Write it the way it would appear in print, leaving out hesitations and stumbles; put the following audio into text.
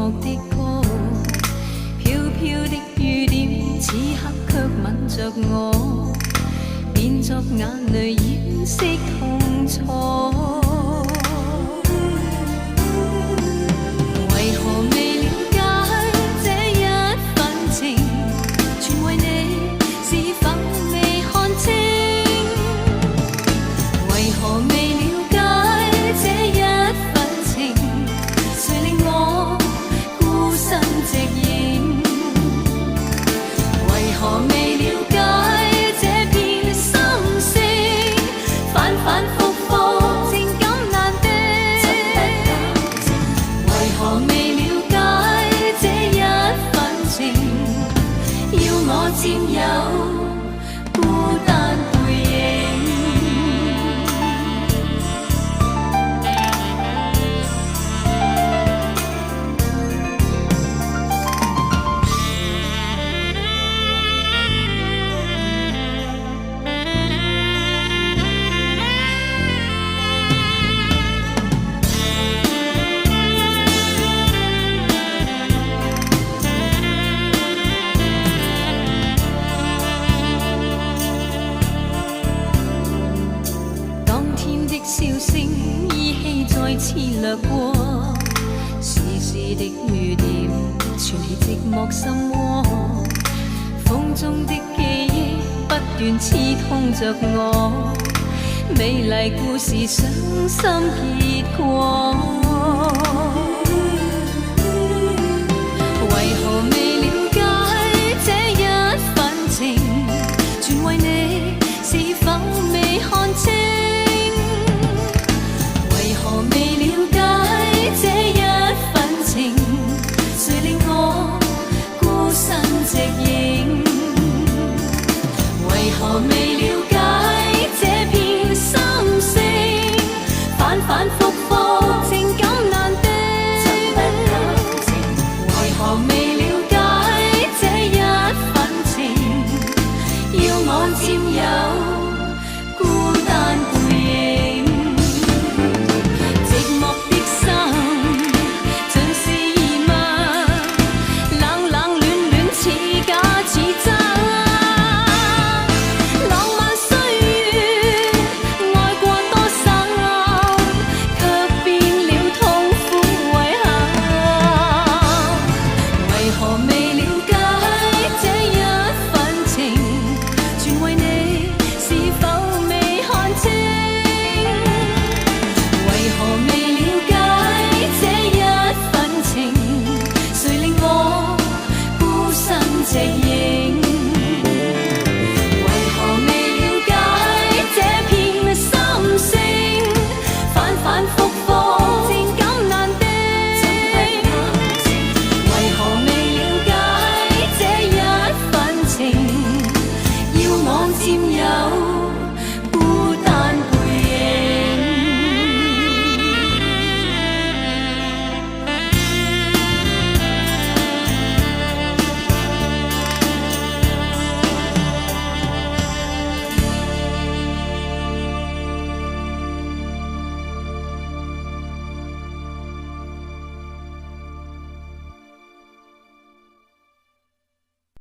樂的歌，飄飄的雨點，此刻卻吻着我，變作眼淚掩飾痛楚。為何未了解這一份情，全為你是否未看清？為何未了解這一份情，誰令我孤身直影？為何未了解這片心聲，反反覆覆情感難定？為何未了解這一份情，要我佔有孤單背影？笑聲依稀再次掠過，絲絲的雨點串起寂寞心窩，風中的記憶不斷刺痛着我，美麗故事傷心結果。